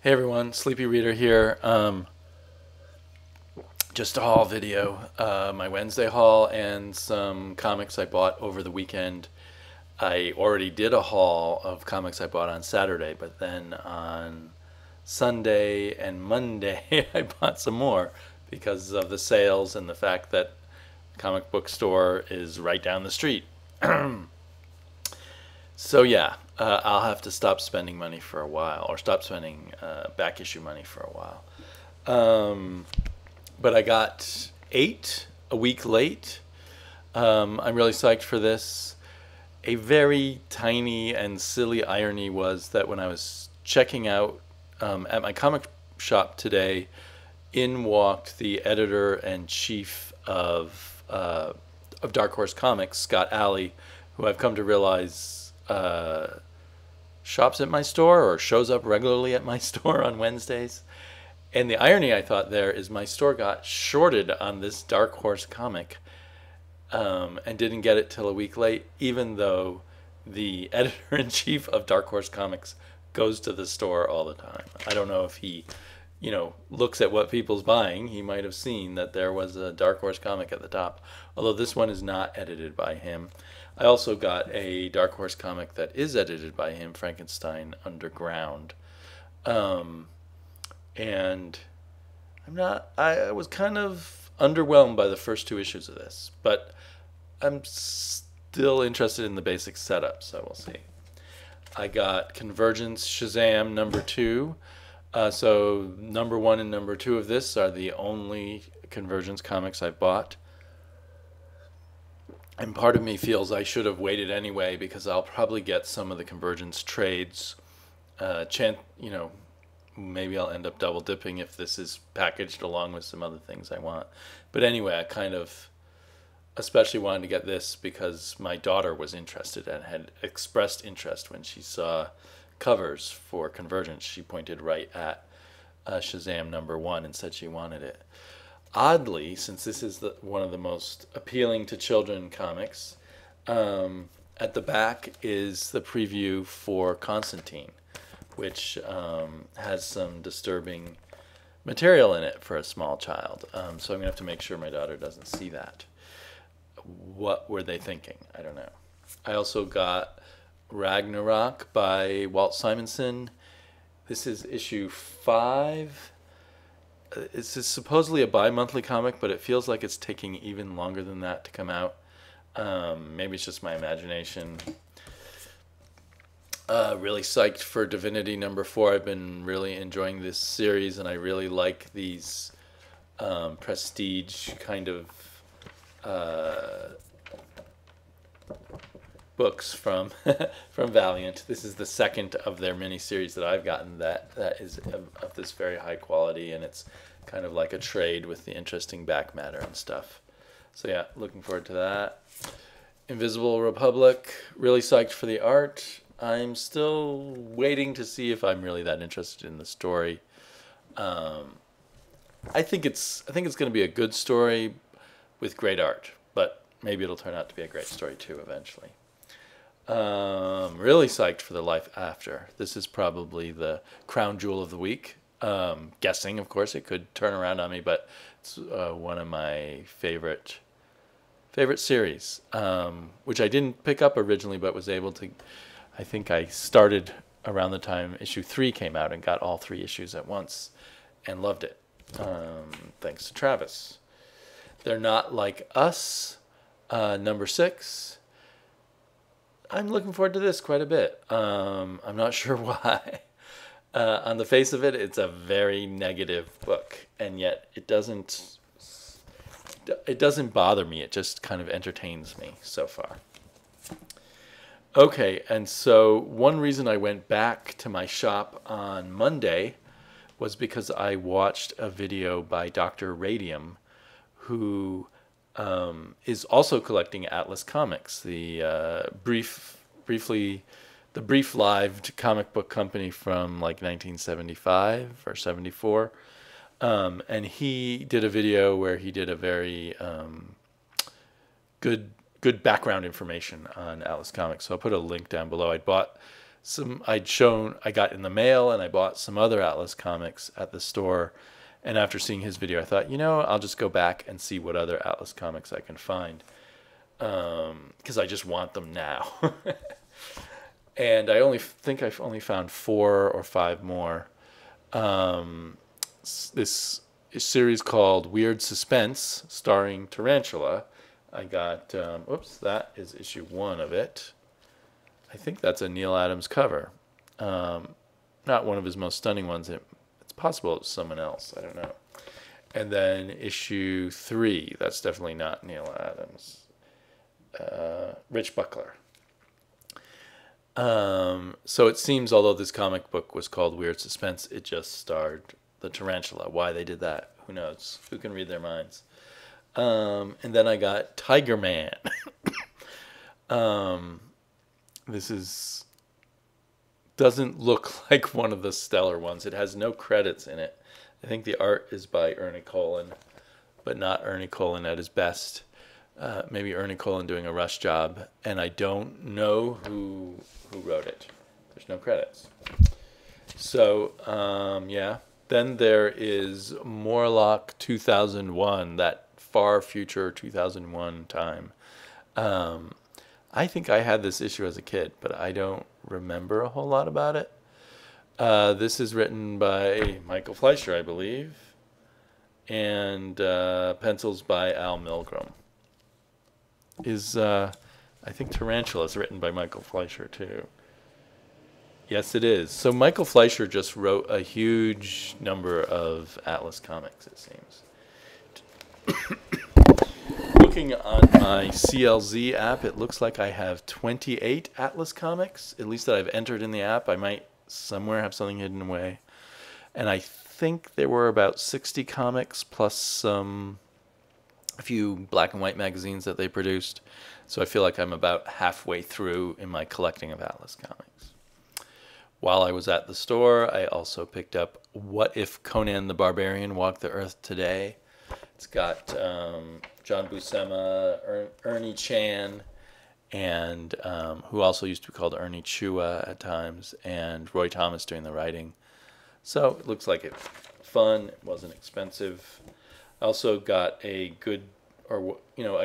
Hey everyone, Sleepy Reader here. Just a haul video, my Wednesday haul and some comics I bought over the weekend. I already did a haul of comics I bought on Saturday, but then on Sunday and Monday I bought some more because of the sales and the fact that the comic book store is right down the street. So yeah, I'll have to stop spending money for a while, or stop spending back issue money for a while. But I got 8 a week late. I'm really psyched for this. A very tiny and silly irony was that when I was checking out at my comic shop today, in walked the editor-in-chief of Dark Horse Comics, Scott Alley, who I've come to realize shops at my store or shows up regularly at my store on Wednesdays. And the irony I thought there is my store got shorted on this Dark Horse comic and didn't get it till a week late, even though the editor-in-chief of Dark Horse Comics goes to the store all the time. I don't know if he, looks at what people's buying. He might have seen that there was a Dark Horse comic at the top, although this one is not edited by him. I also got a Dark Horse comic that is edited by him, Frankenstein Underground. And I was kind of underwhelmed by the first 2 issues of this, but I'm still interested in the basic setup, so we'll see. I got Convergence Shazam number 2. So number 1 and number 2 of this are the only Convergence comics I've bought. And part of me feels I should have waited anyway, because I'll probably get some of the Convergence trades. Maybe I'll end up double dipping if this is packaged along with some other things I want. But anyway, I kind of especially wanted to get this because my daughter was interested and had expressed interest when she saw covers for Convergence. She pointed right at Shazam number 1 and said she wanted it. Oddly, since this is one of the most appealing to children comics, at the back is the preview for Constantine, which has some disturbing material in it for a small child. So I'm going to have to make sure my daughter doesn't see that. What were they thinking? I don't know. I also got Ragnarok by Walt Simonson. This is issue 5. It's supposedly a bi-monthly comic, but it feels like it's taking even longer than that to come out. Maybe it's just my imagination. Really psyched for Divinity number 4. I've been really enjoying this series, and I really like these prestige kind of books from from Valiant. This is the second of their miniseries that I've gotten that is of this very high quality, and it's kind of like a trade with the interesting back matter and stuff. So yeah, looking forward to that. Invisible Republic, really psyched for the art. I'm still waiting to see if I'm really that interested in the story. I think it's going to be a good story with great art, but maybe it'll turn out to be a great story too eventually. Really psyched for The Life After. This is probably the crown jewel of the week. Guessing, of course, it could turn around on me, but it's one of my favorite series, which I didn't pick up originally, but was able to. I think I started around the time issue 3 came out and got all 3 issues at once and loved it. Thanks to Travis. They're Not Like Us, number 6. I'm looking forward to this quite a bit. I'm not sure why. On the face of it, it's a very negative book, and yet it doesn't bother me. It just kind of entertains me so far. Okay, and so one reason I went back to my shop on Monday was because I watched a video by Dr. Radium, who is also collecting Atlas Comics, the brief-lived comic book company from like 1975 or 74. And he did a video where he did a very good background information on Atlas Comics. So I'll put a link down below. I bought I got in the mail, and I bought some other Atlas comics at the store. And after seeing his video, I thought, I'll just go back and see what other Atlas comics I can find, because I just want them now. And I think I've only found 4 or 5 more. This series called Weird Suspense, starring Tarantula. I got, that is issue 1 of it. I think that's a Neil Adams cover. Not one of his most stunning ones. It's possible it's someone else. I don't know. And then issue 3. That's definitely not Neil Adams. Rich Buckler. So it seems, although this comic book was called Weird Suspense, it just starred the tarantula. Why they did that, who knows? Who can read their minds? And then I got Tiger Man. This doesn't look like one of the stellar ones. It has no credits in it. I think the art is by Ernie Colin, but not Ernie Colin at his best. Maybe Ernie Colin doing a rush job, and I don't know who wrote it. There's no credits. So, yeah. Then there is Morlock 2001, that far future 2001 time. I think I had this issue as a kid, but I don't remember a whole lot about it. This is written by Michael Fleischer, I believe, and pencils by Al Milgrom. I think Tarantula is written by Michael Fleischer too. Yes, it is. So Michael Fleischer just wrote a huge number of Atlas comics, it seems. Looking on my CLZ app, it looks like I have 28 Atlas comics, at least that I've entered in the app. I might somewhere have something hidden away. And I think there were about 60 comics plus a few black and white magazines that they produced. So I feel like I'm about halfway through in my collecting of Atlas comics. While I was at the store, I also picked up What If Conan the Barbarian Walked the Earth Today. It's got John Buscema, Ernie Chan, and who also used to be called Ernie Chua at times, and Roy Thomas doing the writing. So it looks like it's fun. It wasn't expensive. I also got I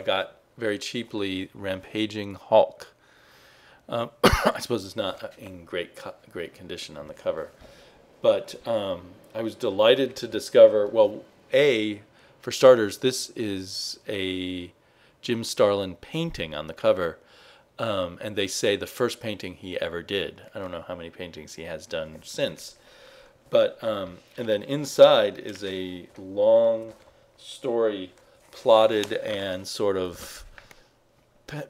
got very cheaply Rampaging Hulk. I suppose it's not in great condition on the cover, but I was delighted to discover. Well, for starters, this is a Jim Starlin painting on the cover, and they say the first painting he ever did. I don't know how many paintings he has done since, but and then inside is a long story plotted and sort of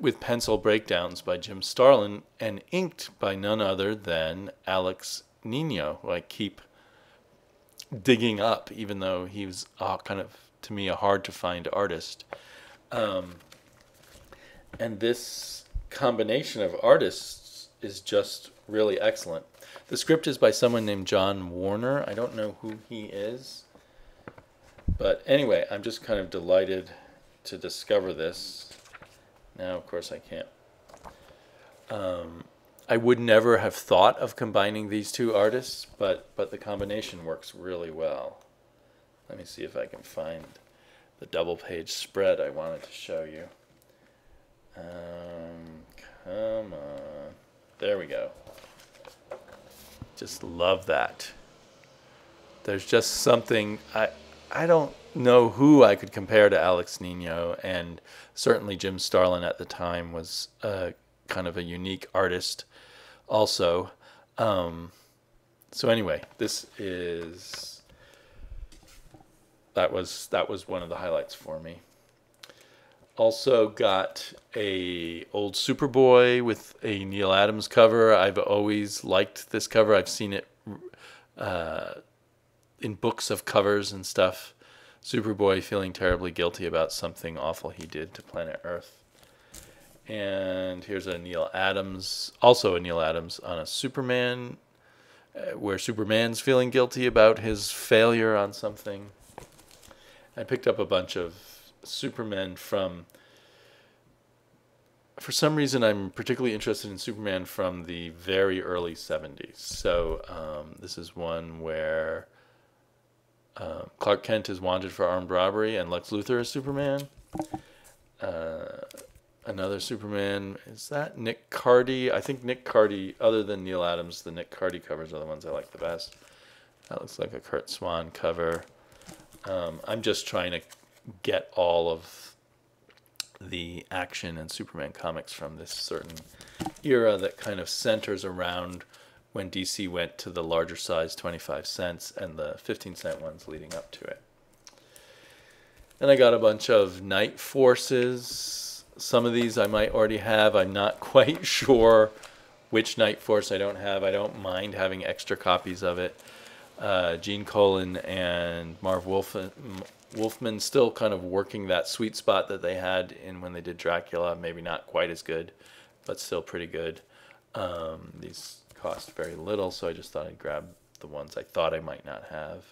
with pencil breakdowns by Jim Starlin and inked by none other than Alex Nino, who I keep digging up, even though he was kind of, to me, a hard-to-find artist. And this combination of artists is just really excellent. The script is by someone named John Warner. I don't know who he is. But anyway, I'm just kind of delighted to discover this. Now, of course, I can't. I would never have thought of combining these two artists, but the combination works really well. Let me see if I can find the double-page spread I wanted to show you. Come on. There we go. Just love that. There's just something... I don't know who I could compare to Alex Nino, and certainly Jim Starlin at the time was kind of a unique artist also. So anyway, that was one of the highlights for me. Also got a old Superboy with a Neil Adams cover. I've always liked this cover. I've seen it in books of covers and stuff. Superboy feeling terribly guilty about something awful he did to planet Earth. And here's a Neil Adams, also a Neil Adams on a Superman, where Superman's feeling guilty about his failure on something. I picked up a bunch of Supermen from for some reason, I'm particularly interested in Superman from the very early 70s. So this is one where Clark Kent is wanted for armed robbery and Lex Luthor is Superman. Another Superman, is that Nick Cardy? I think Nick Cardy, other than Neil Adams, the Nick Cardy covers are the ones I like the best. That looks like a Kurt Swan cover. I'm just trying to get all of the action and Superman comics from this certain era that kind of centers around when DC went to the larger size 25 cents and the 15-cent ones leading up to it. Then I got a bunch of Night Forces. Some of these I might already have. I'm not quite sure which Night Force I don't have. I don't mind having extra copies of it. Gene Colan and Marv Wolfman still kind of working that sweet spot that they had in when they did Dracula. Maybe not quite as good, but still pretty good. These cost very little, so I just thought I'd grab the ones I thought I might not have.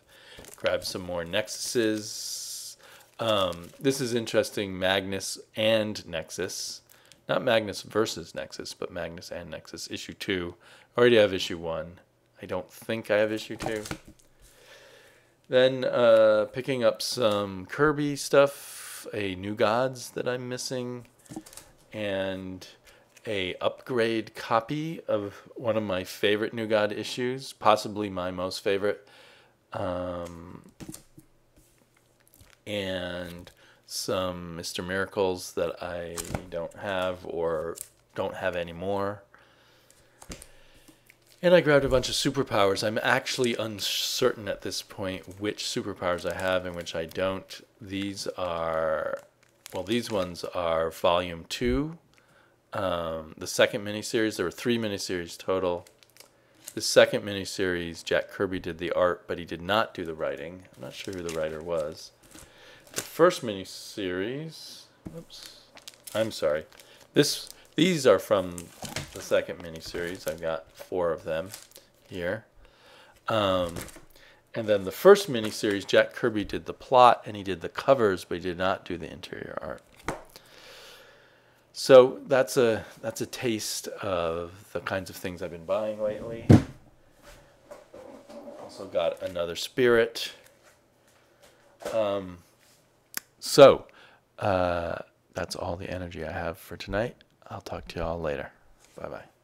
Grab some more Nexuses. This is interesting, Magnus and Nexus. Not Magnus versus Nexus, but Magnus and Nexus, issue 2. I already have issue 1. I don't think I have issue 2. Then picking up some Kirby stuff, a New Gods that I'm missing, and a upgrade copy of one of my favorite New God issues, possibly my most favorite, and some Mr. Miracles that I don't have or don't have anymore. And I grabbed a bunch of superpowers. I'm actually uncertain at this point which superpowers I have and which I don't. These are, well, these ones are volume 2. The second miniseries, there were 3 miniseries total. The second miniseries, Jack Kirby did the art, but he did not do the writing. I'm not sure who the writer was. The first miniseries, oops, I'm sorry. These are from the second miniseries. I've got 4 of them here. And then the first miniseries, Jack Kirby did the plot and he did the covers, but he did not do the interior art. So that's a taste of the kinds of things I've been buying lately. Also got another Spirit. So that's all the energy I have for tonight. I'll talk to you all later. Bye-bye.